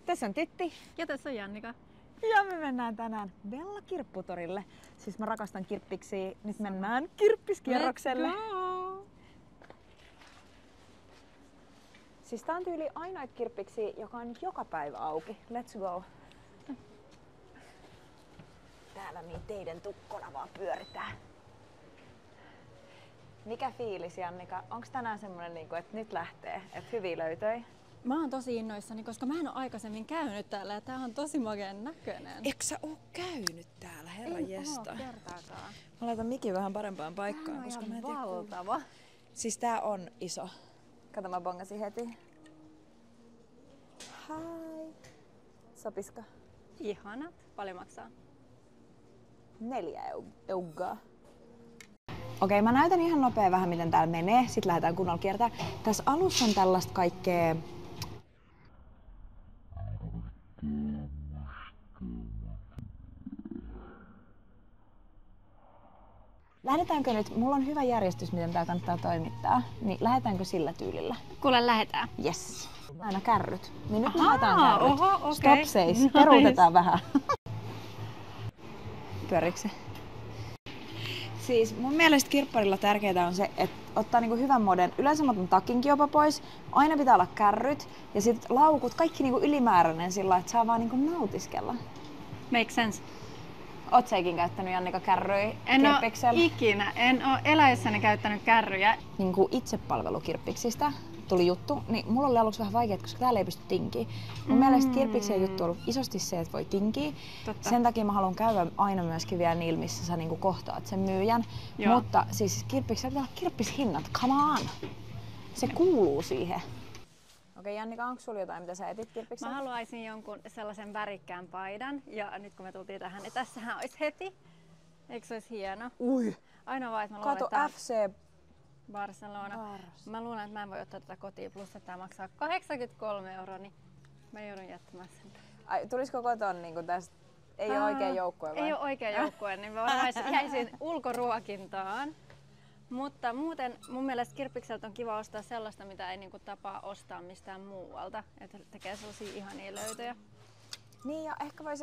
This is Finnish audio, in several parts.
Tässä on Titti. Ja tässä on Jannika. Ja me mennään tänään Bella Kirpputorille. Siis mä rakastan kirppiksi. Nyt mennään kirppiskierrokselle. Let's go! Siis tää on tyyli ainoa kirppiksi, joka on joka päivä auki. Let's go. Täällä niin teidän tukkona vaan pyöritään. Mikä fiilis, Jannika? Onks tänään semmonen, että nyt lähtee, että hyviä löytöi? Mä oon tosi innoissani, koska mä en oo aikaisemmin käynyt täällä ja tää on tosi makeen näköinen. Eikö sä oo käynyt täällä, herranjesta? En oo kertaakaan. Mä laitan mikin vähän parempaan paikkaan, koska mä en tiedä valtava. Siis tää on iso. Kato, mä bongasin heti. Hai. Sopisko? Ihanat. Paljon maksaa? 4 eugaa. Okei, mä näytän ihan nopea vähän miten täällä menee. Sitten lähdetään kunnolla kiertää. Tässä alussa on tällaista kaikkea... Lähdetäänkö nyt? Mulla on hyvä järjestys, miten tää kannattaa toimittaa. Niin lähdetäänkö sillä tyylillä? Kuule, lähetään. Yes. Aina kärryt. Niin nyt me haetaan kärryt. Oho, okay. Stop seis. Peruutetaan vähän. Pyöriikö se? Siis mun mielestä kirpparilla tärkeää on se, että ottaa niinku hyvän moden. Yleensä mä otan takinkin jopa pois. Aina pitää olla kärryt ja sit laukut, kaikki niinku ylimääräinen sillä, että saa vaan niinku nautiskella. Make sense. Oot säkin käyttänyt, Jannika, kärryjä En oo kirppiksellä? ikinä. En oo eläessäni käyttänyt kärryjä. Niinku itsepalvelukirppiksistä tuli juttu, niin mulla oli aluksi vähän vaikeaa, koska täällä ei pysty tinkiä. Mun mielestä kirppiksien juttu on ollut isosti se, että voi tinkiä. Totta. Sen takia mä haluan käydä aina myöskin vielä niillä, missä sä niinku kohtaat sen myyjän. Joo. Mutta siis kirppiksellä pitää olla kirppishinnat, come on! Se kuuluu siihen. Okei, Jannika, onko sulla jotain, mitä sä etit kirppiksellä? Mä haluaisin jonkun sellaisen värikkään paidan. Ja nyt kun me tultiin tähän, niin tässähän olisi heti. Eikö se olisi hieno? Ui! Ainoa vaan, että mä luulen, Kato, että FC Barcelona. Mä luulen, että mä en voi ottaa tätä kotiin, plus että tää maksaa 83 €, niin mä joudun jättämään sen. Ai, tulisiko koton niinku tästä? Ei ole oikea joukkue vai? Ei ole oikea joukkue, niin mä varmaan jäisin ulkoruokintaan. Mutta muuten mun mielestä kirppikseltä on kiva ostaa sellaista, mitä ei niinku tapaa ostaa mistään muualta. Että tekee sellaisia ihania löytöjä. Niin, ja ehkä voi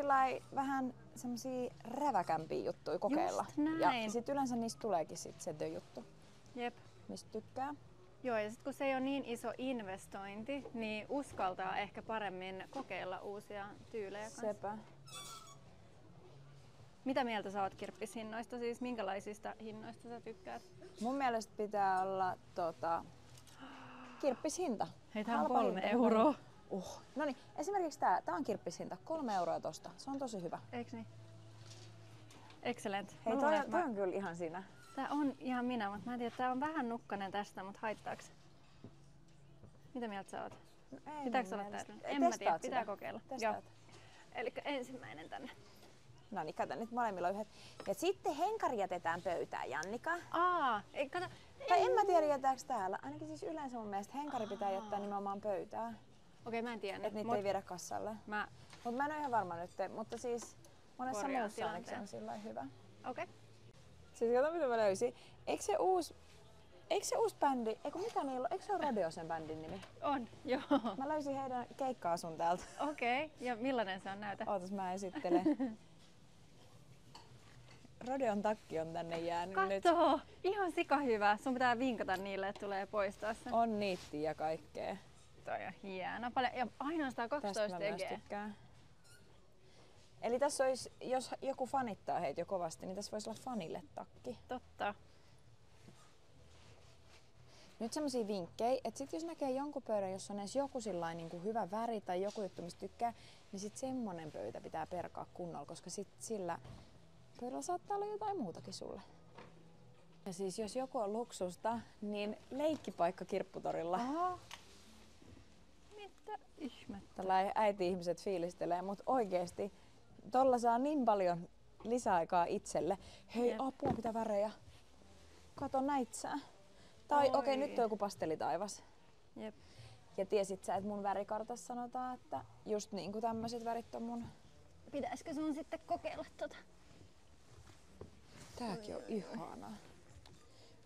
vähän semmosia räväkämpiä juttuja kokeilla. Just näin. Ja sit yleensä niistä tuleekin sit se juttu, Jep. mistä tykkää. Joo, ja sit kun se ei ole niin iso investointi, niin uskaltaa ehkä paremmin kokeilla uusia tyylejä kanssa. Sepä. Mitä mieltä sä oot kirppishinnoista? Siis minkälaisista hinnoista sä tykkäät? Mun mielestä pitää olla kirppishinta. Hei, tää on Halpa 3 hinta. €. No niin, esimerkiksi tää on kirppishinta. 3 € tosta. Se on tosi hyvä. Eiks niin? Excellent. Hei, Mä toi luulen, että on kyllä ihan siinä. Tää on ihan minä, mutta mä en tiedä, tää on vähän nukkanen tästä, mutta haittaaks? Mitä mieltä sä oot? No, ei Pitääkö mun olla mielestä. täällä? En mä tiedä, Testaat pitää sitä. kokeilla. Testaat. Elikkä ensimmäinen tänne. No niin, kato nyt molemmilla yhdet. Ja sitten henkari jätetään pöytään, Jannika. Ei kato. Tai en mä tiedä jätääks täällä. Ainakin siis yleensä mun mielestä henkari pitää jättää nimenomaan pöytään. Okei, mä en tiedä. Että niitä ei viedä kassalle. Mut mä en oo ihan varma nyt, mutta siis monessa Korjaan muussa ainakin se tilanteen. on sillä hyvä. Okei. Siis kato mitä mä löysin. Eikö se uusi bändi, mikä niillä on? Eikö se ole Rodeo sen bändin nimi? On, joo. Mä löysin heidän keikka-asun täältä. Okei, ja millainen se on? Näytä. Ootas mä esittelen. Rodeon takki on tänne jäänyt nyt. Katso! Ihan sika hyvä. Sun pitää vinkata niille, että tulee poistaa sen. On niittiä ja kaikkea. Toi on hieno. Ja ainoastaan 12 Tästä mä myös EG. tykkään. Eli tässä olisi, jos joku fanittaa heitä jo kovasti, niin tässä voisi olla fanille takki. Totta. Nyt semmosia vinkkejä, että sit jos näkee jonkun pöydän, jossa on edes joku niin kuin hyvä väri tai joku juttu, mistä tykkää, niin sit semmonen pöytä pitää perkaa kunnolla, koska sit sillä pöydällä saattaa olla jotain muutakin sulle. Ja siis jos joku on luksusta, niin leikkipaikka Kirpputorilla. Aha. Mitä ihmettä? Tällä äiti-ihmiset fiilistelee, mutta oikeesti tolla saa niin paljon lisäaikaa itselle. Hei, Jep. apua mitä värejä. Kato näit sä. Tai okei, nyt on joku pastelitaivas. Jep. Ja tiesit sä, että mun värikartassa sanotaan, että just niinku tämmöiset värit on mun... Pitäisikö sun sitten kokeilla tota? Tääkin on ihanaa.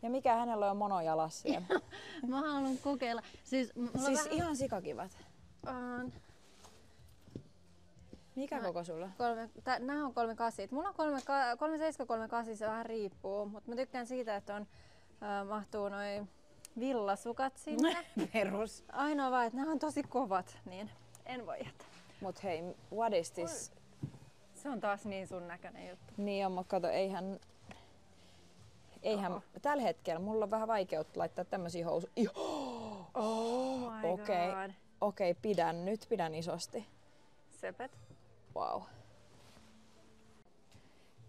Ja mikä hänellä on monojalas siellä? Mä haluan kokeilla. Siis Siis ihan sikakivat. Mikä koko sulla? Nämä on 38. Mulla on 37, 38, se vähän riippuu, mutta mä tykkään siitä, että mahtuu noin villasukat sinne. Perus. Ainoa vaan, että nämä on tosi kovat, niin en voi jättää. Mut hei, what is this? Se on taas niin sun näköinen juttu. Niin on, mutta kato, eihän tällä hetkellä mulla on vähän vaikeutta laittaa tämmösiä housuja. Oh my god. Okei, pidän isosti. Söpöt. Wow.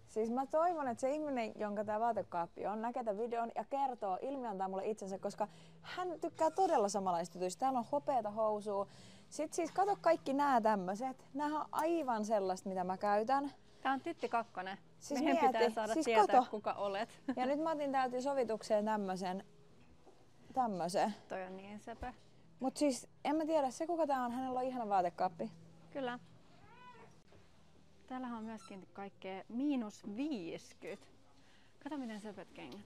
Siis mä toivon, että se ihminen, jonka tää vaatekaappi on, näkee tämän videon ja kertoo, ilmiantaa mulle itsensä, koska hän tykkää todella samanlaista jutuista. Täällä on hopeata housua. Sitten siis kato kaikki nää tämmöset. Nää on aivan sellaista, mitä mä käytän. Tää on Tytti Kakkonen. Siis meidän pitää saada tietää, kuka olet. Ja nyt mä otin täältä sovitukseen tämmösen. Toi on niin söpö. Mut siis en mä tiedä, se kuka tää on, hänellä on ihana vaatekaappi. Kyllä. Täällä on myöskin kaikkea -50. Kato miten söpöt kengät.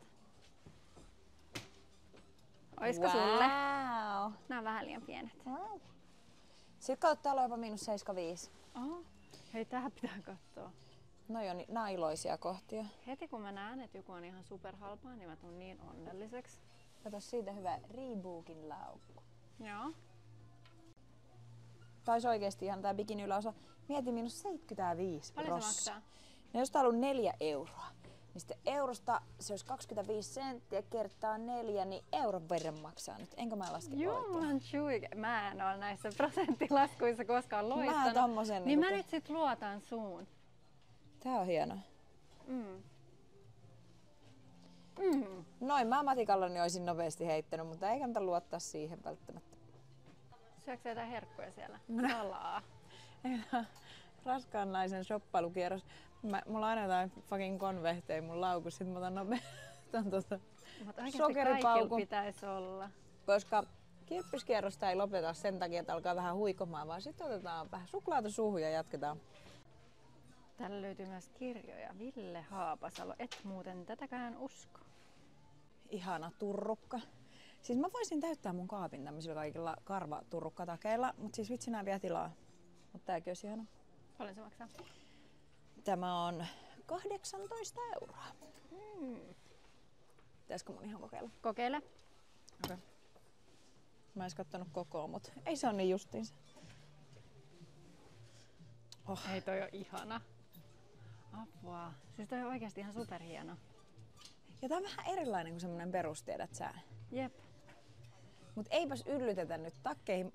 Oisko sulle? Nää on vähän liian pienet. Wow. Sitten kato, täällä on jopa -75. Oh. Hei, tähän pitää katsoa. No joo, nää on iloisia kohtia. Heti kun mä näen, että joku on ihan superhalpaa, niin mä tuun niin onnelliseksi. Kato, siitä hyvä Reebokin laukku. Joo. Taisi oikeesti ihan tää bikini yläosa. Mieti -75. Paljon se maksaa? No jos tää on ollut 4 euroa, niin sitten eurosta se olisi 25 senttiä kertaa 4, niin euron verran maksaa nyt. Enkö mä laske Jumalan chuike. Mä en oo näissä prosenttilaskuissa koskaan loistanut. Mä tommosen niin mä nyt sit luotan suun. Tää on hieno. Mm. Noin mä matikallani olisin nopeasti heittänyt, mutta ei kannata luottaa siihen välttämättä. Syöksä jotain herkkuja siellä? Salaa. Raskaan naisen shoppailukierros. Mulla on aina jotain fucking konvehteja mun laukussa, sit mä otan nopeasti sokeripaukun. Pitäisi olla. Koska kirppiskierrosta ei lopeta sen takia, että alkaa vähän huikomaan, vaan sitten otetaan vähän suklaata suuhun ja jatketaan. Täällä löytyy myös kirjoja. Ville Haapasalo, et muuten tätäkään usko. Ihana turrukka. Siis mä voisin täyttää mun kaapin tämmöisillä kaikilla karvaturrukkatakeilla, mutta siis vitsi nää vie tilaa. Mutta tääkin olisi ihana. Paljon se maksaa? Tämä on 18 euroa. Pitäisikö mun ihan kokeilla? Kokeile. Okay. Mä en edes kattonut kokoa, mutta ei se ole niin justiinsa. Oh. Hei, toi on ihana. Apua. Siis toi on oikeesti ihan superhieno. Ja tää on vähän erilainen kuin semmonen perus, tiedät sä. Jep. Mut eipäs yllytetä nyt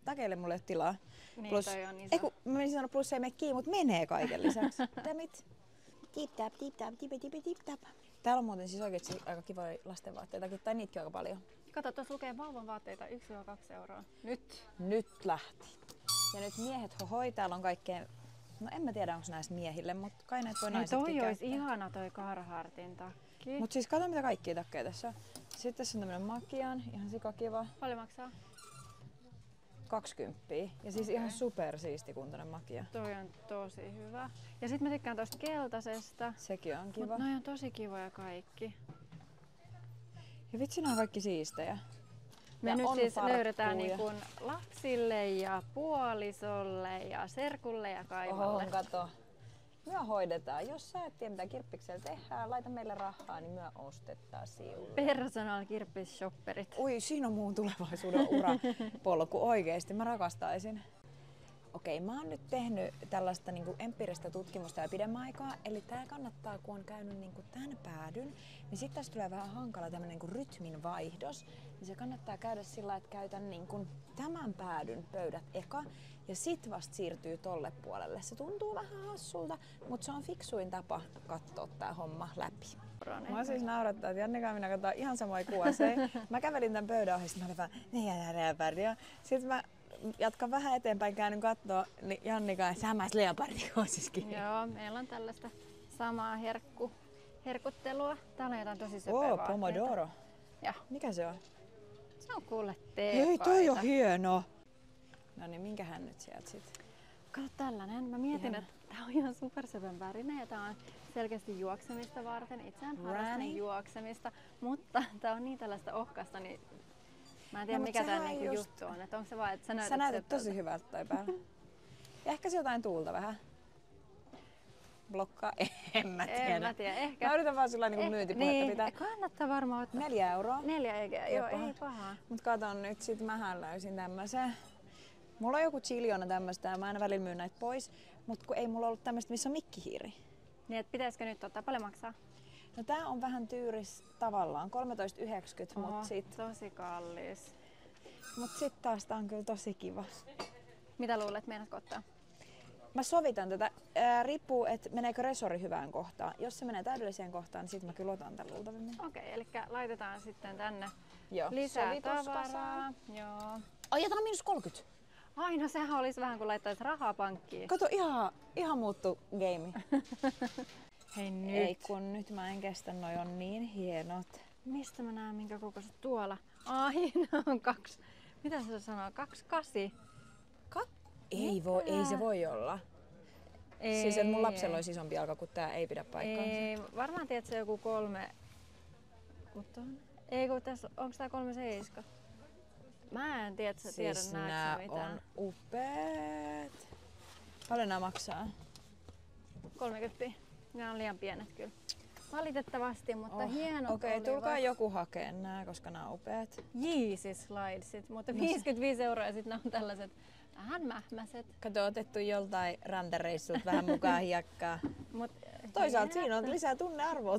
takeille, mulle ei ole tilaa. Niin, plus, toi on iso. Mä menisin sanoa plus ei mene kiinni, mut menee kaiken lisäksi. Dammit. Tip tap, tip tap, tip tap. Täällä on muuten siis oikeesti aika kivoja lastenvaatteitakin, tai niitäkin aika paljon. Kato, tuossa lukee vauvan vaatteita 1-2 euroa. Nyt. Nyt lähti. Ja nyt miehet hohoi, täällä on kaikkea. No en mä tiedä onko näistä miehille, mutta kai näitä voi naisetkin toi käyttää. olisi ihana toi Carhartin takki. Mut siis kato mitä kaikkia takkeja tässä on. Sitten tässä on tämmönen Makian, ihan sikakiva. Paljon maksaa? 20. Ja siis ihan super siistikuntoinen Makia. Toi on tosi hyvä. Ja sit mä tykkään tosta keltaisesta. Sekin on kiva. Mut noi on tosi kivoja kaikki. Ja vitsi nää on kaikki siistejä. Me ja nyt siis farkkuja. löydetään niin kun lapsille ja puolisolle ja serkulle ja kaivalle. Kato. Me hoidetaan. Jos sä et tiedä mitä kirppiksellä tehdään, laita meille rahaa, niin me ostetaan sinulle. Personal kirppishopperit. Ui, siinä on muun tulevaisuuden urapolku oikeesti. Mä rakastaisin. Okei, mä oon nyt tehnyt tällaista niin kuin empiiristä tutkimusta jo pidemmän aikaa. Eli tää kannattaa, kun on käynyt niin kuin tämän päädyn, niin sitten tässä tulee vähän hankala tämmönen niin kuin rytmin vaihdos. Niin se kannattaa käydä sillä, että käytän niin kuin tämän päädyn pöydät eka ja sit vasta siirtyy tolle puolelle. Se tuntuu vähän hassulta, mutta se on fiksuin tapa katsoa tää homma läpi. Mä siis naurattaa, että Jannika ja minä katsotaan ihan samoja kuvaseja. Mä kävelin tämän pöydän ohi, sitten mä olin vaan sitten mä jatkan vähän eteenpäin, käännyn kattoo, niin Jannika ja samassa leopardikoosiskin. Joo, meillä on tällaista samaa herkuttelua. Täällä on jotain tosi söpöä vaatteita. Pomodoro. Ja. Mikä se on? Se on kuule teepaita. Hei, toi on hieno! No niin, minkähän nyt sieltä sit? Kato tällainen. Mä mietin, että tää on ihan supersöpön värinen ja tää on selkeästi juoksemista varten. Itse en harrastan juoksemista, mutta tää on niin tällaista ohkasta, niin mä en tiedä mikä tää niinku juttu on. Että onko se vaan, että sä näytät tosi hyvältä toi päällä. Ja ehkä se jotain tuulta vähän. blokkaa? En mä tiedä. En mä tiedä, ehkä. Mä yritän vaan sillä niinku myyntipuhetta niin, pitää. kannattaa varmaan ottaa. 4 euroa. 4 eikä, joo, ei pahaa. Mut katon nyt, sit mähän löysin tämmösen. Mulla on joku chiliona tämmöstä ja mä aina välillä myyn näitä pois. Mut kun ei mulla ollut tämmöstä, missä on mikkihiiri. Niin, et pitäisikö nyt ottaa? Paljon maksaa? No tää on vähän tyyris tavallaan, 13,90, Tosi kallis. mut sit taas tää on kyllä tosi kiva. Mitä luulet, meinaatko ottaa? Mä sovitan tätä. Riippuu, että meneekö resori hyvään kohtaan. Jos se menee täydelliseen kohtaan, niin sit mä kyllä otan tän luultavimmin. Okei, eli laitetaan sitten tänne Joo. lisää Sovituskasaan. tavaraa. Joo. Ai, tää on -30. Ai no sehän olisi vähän kuin laittaisi rahaa pankkiin. Kato, ihan muuttu game. Hei nyt. Ei kun nyt mä en kestä, noi on niin hienot. Mistä mä näen minkä kokoiset tuolla? Ai, ne on 2. Mitä se sanoo? 28? Ei se voi olla. Ei. Siis että mun lapsella olisi isompi jalka, kun tää ei pidä paikkaansa. Ei, varmaan tiedät se joku 3. Ei kun tässä, onks tää 37? Mä en tiedä, että sä tiedät Siis näetkö nää mitään. on upeet. Paljon nää maksaa? 30. Nämä on liian pienet kyllä. Valitettavasti, mutta hienot Okei, tulkaa olivat. joku hakee nää, koska nää on upeet. Yeezy slidesit, mutta 55 € ja sitten nämä on tällaiset vähän mähmäiset. Kato, otettu joltain rantereissulta vähän mukaan hiekkaa. Mut Toisaalta siinä on lisää tunnearvoa,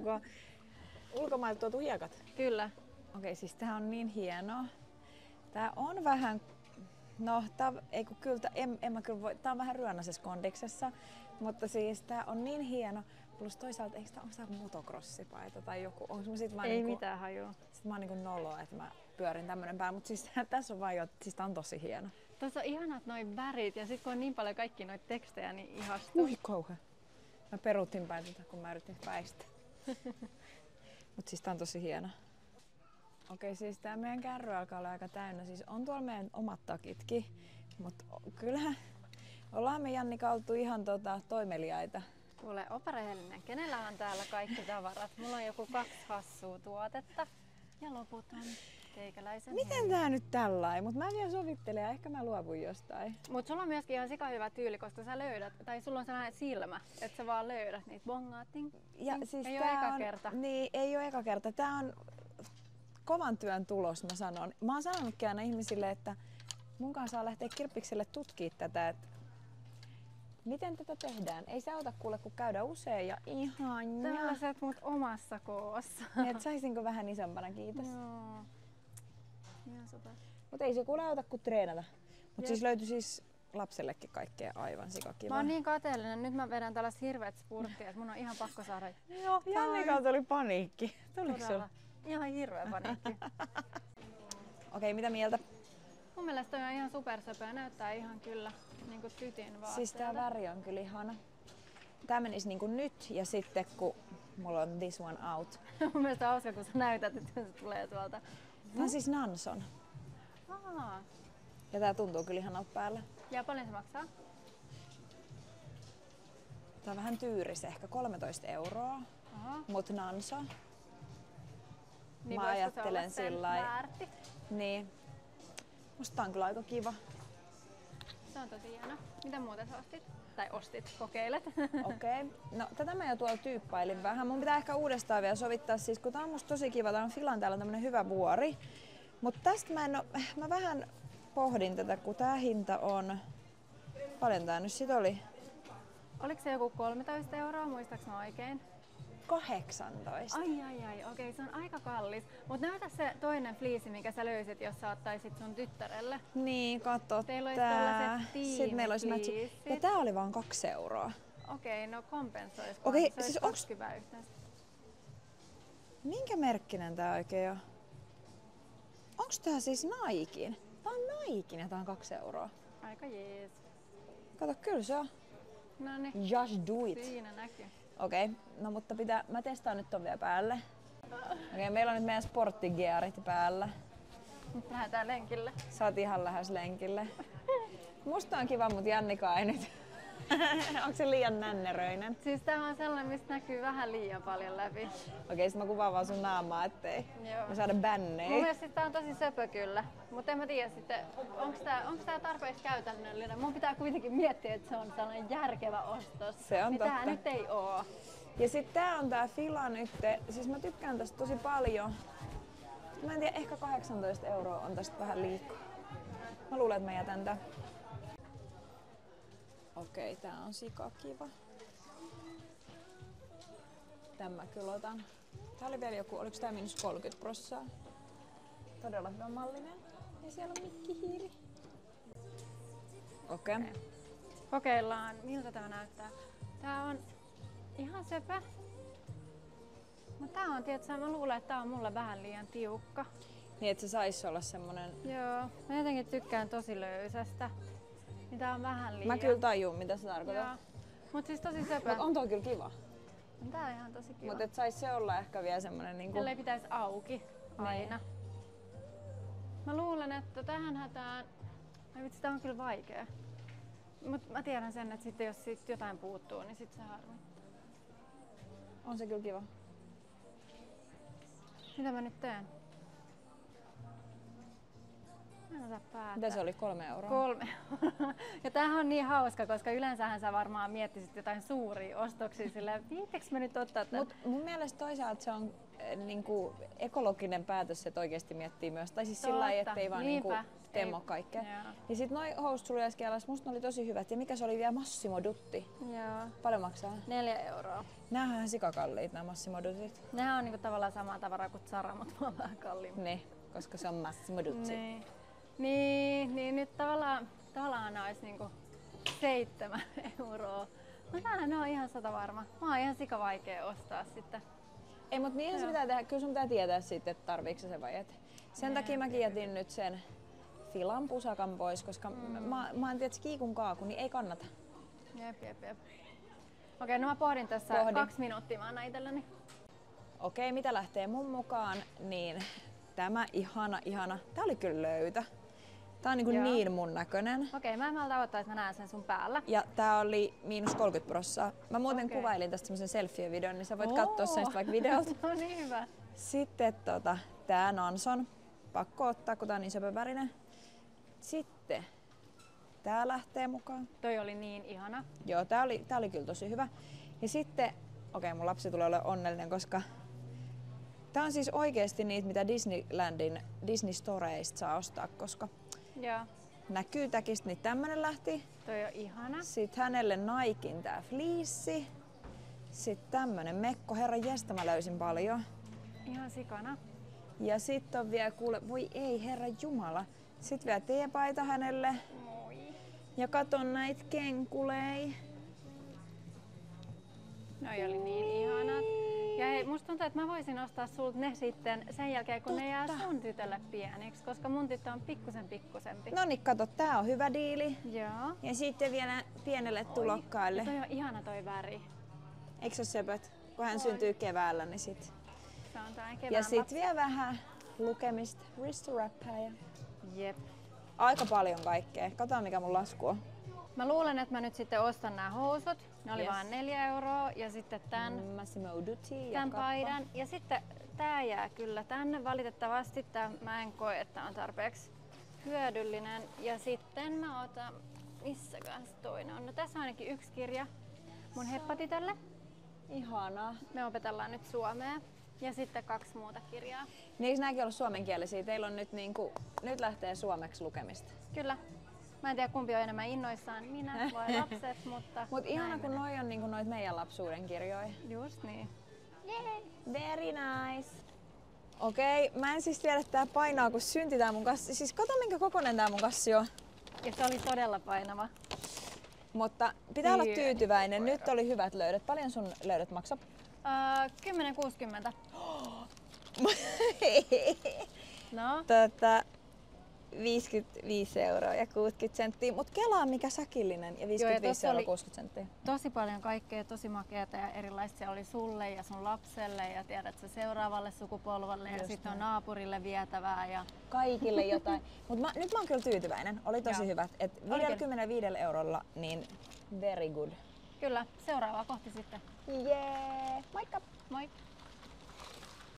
kun on ulkomailta tuotu hiekat. Kyllä. Okei, siis tää on niin hieno. Tää on vähän, no ei kun kyllä, en mä kyllä voi, tää on vähän ryönäisessä kondiksessa, mutta siis tää on niin hieno. Plus toisaalta, onko tää motocrossipaita tai joku, onko mä sit vaan Ei niinku, mitään hajua. sit mä oon niinku nolo, että mä pyörin tämmönen päällä, mutta siis tässä on vaan jo, siis tää on tosi hieno. Tuossa on ihanat noi värit ja sit kun on niin paljon kaikki noita tekstejä, niin ihastuu. Ui kauhea. Mä peruutin päin tätä, kun mä yritin väistää. Mut siis tää on tosi hieno. Okei, siis tää meidän kärry alkaa olla aika täynnä. Siis on tuolla meidän omat takitkin, mutta kyllähän ollaan me Jannika oltu ihan toimeliaita. Kuule, opa rehellinen. Kenellä on täällä kaikki tavarat? Mulla on joku 2 hassua tuotetta ja loput on teikäläisen. Miten tää nyt tällainen? Mut mä vielä sovittelen ja ehkä mä luovun jostain. Mut sulla on myöskin ihan sika hyvä tyyli, koska sä löydät, tai sulla on sellainen silmä, että sä vaan löydät niitä bongaatin. Ja siis ei tää ole eka on, kerta. Niin, ei oo eka kerta. Tää on kovan työn tulos, mä sanon. Mä oon sanonutkin aina ihmisille, että mun kanssa saa lähteä kirppikselle tutkimaan tätä, että miten tätä tehdään. Ei se auta kuule, kun käydä usein ja ihania. Tällaiset mut omassa koossa. Et saisinko vähän isompana, kiitos. Joo. Ihan super. Mut ei se kuule auta kuin treenata. Mut Jep. siis löytyi siis lapsellekin kaikkea aivan sikakivaa. Mä oon niin kateellinen. Nyt mä vedän tällaista hirveät spurttia, että mun on ihan pakko saada. Joo, Jannikalta oli paniikki. Tuliko sulla? Todella. Ihan hirveä paniikki. Okei, mitä mieltä? Mun mielestä toi on ihan supersöpöä. Näyttää ihan kyllä niinku tytin vaatteelta. Siis tää väri on kyllä ihana. Tää menisi niinku nyt ja sitten kun mulla on this one out. Mun mielestä on hauska, kun sä näytät, että se tulee tuolta. Tää on siis Nanson. Aa. Ja tää tuntuu kyllä ihanalta päällä. Ja paljon se maksaa? Tää on vähän tyyris, ehkä 13 €. Aha. Mut Nanso. Niin Mä voisiko se ajattelen olla sen sillai. väärti? Niin. Musta tää on kyllä aika kiva. Se on tosi hieno. Mitä muuta sä ostit? Tai ostit, kokeilet. Okei. No tätä mä jo tuolla tyyppailin vähän. Mun pitää ehkä uudestaan vielä sovittaa, siis kun tää on musta tosi kiva. Tää on Filan, täällä on tämmönen hyvä vuori. Mut tästä mä vähän pohdin tätä, kun tää hinta on... Paljon tää nyt sit oli? Oliko se joku 13 €, muistaaks mä oikein? 18. Ai, okei, se on aika kallis. Mut näytä se toinen fliisi, minkä sä löysit, jos sä ottaisit sun tyttärelle. Niin, katso Teillä olisi tää. tällaiset Sitten meillä olisi matchi. tiimifliisit. Ja tää oli vaan 2 €. Okei, no kompensoisiko? Okei, Se olisi siis 20 yhteensä. Minkä merkkinen tää oikein on? Onks tää siis Naikin? Tää on Naikin ja tää on 2 €. Aika jees. Kato, kyllä se on. No niin, Just do it. siinä näkyy. Okei, no mutta mä testaan nyt ton vielä päälle. Okei, meillä on nyt meidän sporttigearit päällä. Nyt lähdetään lenkille. Sä oot ihan lähes lenkille. Musta on kiva, mut Jannika ei nyt. Onko se liian nänneröinen? Siis tää on sellainen, mistä näkyy vähän liian paljon läpi. Okei, sit mä kuvaan vaan sun naamaa, ettei me saada bännejä. Mun mielestä tää on tosi söpö kyllä, mutta en mä tiedä sitten, onko tää tarpeeksi käytännöllinen. Mun pitää kuitenkin miettiä, että se on sellainen järkevä ostos. Se on totta. Tää nyt ei oo. Ja sit tää on tää Fila nyt, siis mä tykkään tästä tosi paljon. Mä en tiedä, ehkä 18 € on tästä vähän liikaa. Mä luulen, että mä jätän tän. Okei, tää on sikakiva. Tän mä kyllä otan. Tää oli vielä joku, oliks tää -30%? Todella hyvä mallinen. Ja siellä on mikkihiiri. Okei. Kokeillaan, miltä tää näyttää. Tää on ihan söpö. Mutta tää on, tietsä, mä luulen, että tää on mulle vähän liian tiukka. Niin, että se sais olla semmonen... Joo, mä jotenkin tykkään tosi löysästä. Niin tää on vähän liian. Mä kyllä tajun, mitä sä tarkoitat. Joo. Mut siis tosi söpö. Mut on toi kyllä kiva. Tää on ihan tosi kiva. Mut et sais se olla ehkä vielä semmonen niinku... Tällä ei pitäisi auki aina. Mä luulen, että tähän hätään... Ai vitsi, tää on kyllä vaikea. Mut mä tiedän sen, että sitten jos siitä jotain puuttuu, niin sit se harmittaa. On se kyllä kiva. Mitä mä nyt teen? Mä en osaa päättää. Mitä se oli? 3 €? 3 €. Ja tämähän on niin hauska, koska yleensähän sä varmaan miettisit jotain suuria ostoksia silleen, viiteks mä nyt ottaa tämän? Mut mun mielestä toisaalta se on niinku ekologinen päätös, että oikeesti miettii myös. Tai siis sillä lailla, ettei vaan niinku temmo kaikkea. Ja sit noi housut sulla äsken alas, musta ne oli tosi hyvät. Ja mikä se oli vielä Massimo Dutti? Joo. Paljon maksaa? 4 €. Näähän on ihan sikakalliit nämä Massimo Duttit. Nehän on niinku tavallaan samaa tavaraa kuin Zara, mutta vaan vähän kalliimpi. Niin, koska se on Massimo Dutti. Niin nyt tavallaan ne olisi niinku 7 €. Mutta ne on ihan satavarma. Mä oon ihan sika vaikea ostaa sitten. Ei, mutta niinhän se pitää tehdä. Kyllä sun pitää tietää sitten, että tarviiko se vai et. Sen takia mäkin jätin nyt sen Filan pusakan pois, koska mä en tiedä, että kiikun kaaku, niin ei kannata. Jep. Okei, no mä pohdin tässä 2 minuuttia, mä annan itselleni. Okei, mitä lähtee mun mukaan, niin tämä ihana. Tää oli kyllä löytä. Tää on niin mun näköinen. Okei, mä en malta odottaa, että mä näen sen sun päällä. Ja tää oli -30%. Mä muuten kuvailin tästä semmosen selfie-videon, niin sä voit katsoa sen vaikka videolta. No niin hyvä. Sitten tää Nanson. Pakko ottaa, kun tää on niin söpövärinen. Sitten tää lähtee mukaan. Toi oli niin ihana. Joo, tää oli kyllä tosi hyvä. Ja sitten, okei, mun lapsi tulee olemaan onnellinen, koska tää on siis oikeesti niitä, mitä Disneylandin Disney Storeista saa ostaa, koska näkyy täkistä, niin tämmönen lähti. Toi on ihana. Sitten hänelle Naikin tää fleece. Sitten tämmönen mekko, herran jestä mä löysin paljon. Ihan sikana. Ja sitten on vielä, kuule, voi ei, herra jumala. Sitten vielä teepaita hänelle. Moi. Ja katon näitä kenkulei. Noi oli niin ihanat. Ja hei, musta tuntuu, että mä voisin ostaa sulta ne sitten sen jälkeen, kun ne jää sun tytölle pieniksi, koska mun tyttö on pikkusempi. No niin, kato, tää on hyvä diili. Joo. Ja sitten vielä pienelle tulokkaille. Ja toi on ihana toi väri. Eikö se söpöt? Kun hän syntyy keväällä, niin sit. Se on tää kevään ja sit vielä vähän lukemista, ristoräppää. Jep. Aika paljon kaikkea. Katsotaan mikä mun lasku on. Mä luulen, että mä nyt sitten ostan nämä housut. Ne oli vaan 4 € ja sitten tän paidan. Ja sitten tää jää kyllä tänne valitettavasti. Mä en koe, että on tarpeeksi hyödyllinen. Ja sitten mä otan, missäkään toinen on? No tässä on ainakin 1 kirja mun heppatytölle. Ihanaa. Me opetellaan nyt suomea. Ja sitten 2 muuta kirjaa. Niin eikö nääkin ollut suomenkielisiä? Teillä on nyt nyt lähtee suomeksi lukemista. Kyllä. Mä en tiedä kumpi on enemmän innoissaan, minä vai lapset, mutta Mut ihana kun noi on noit meidän lapsuuden kirjoja. Just niin. Yay! Very nice! Okei, mä en siis tiedä, että tää painaa kun synti tää mun kassi. Siis kato minkä kokoinen tää mun kassi on. Ja se oli todella painava. Mutta pitää olla tyytyväinen. Nyt oli hyvät löydöt. Paljon sun löydöt maksaa? 10,60. No? 55 euroa ja 60 senttiä, mutta kelaa mikä säkillinen ja 55 euroa 60 senttiä. Tosi paljon kaikkea, tosi makeata ja erilaista. Se oli sulle ja sun lapselle ja tiedät sä seuraavalle sukupolvelle ja sitten on naapurille vietävää. Ja... Kaikille jotain. Mutta nyt mä oon kyllä tyytyväinen. Oli tosi hyvät. Et 55 eurolla niin very good. Kyllä, seuraavaa kohti sitten. Jee! Moikka! Moi!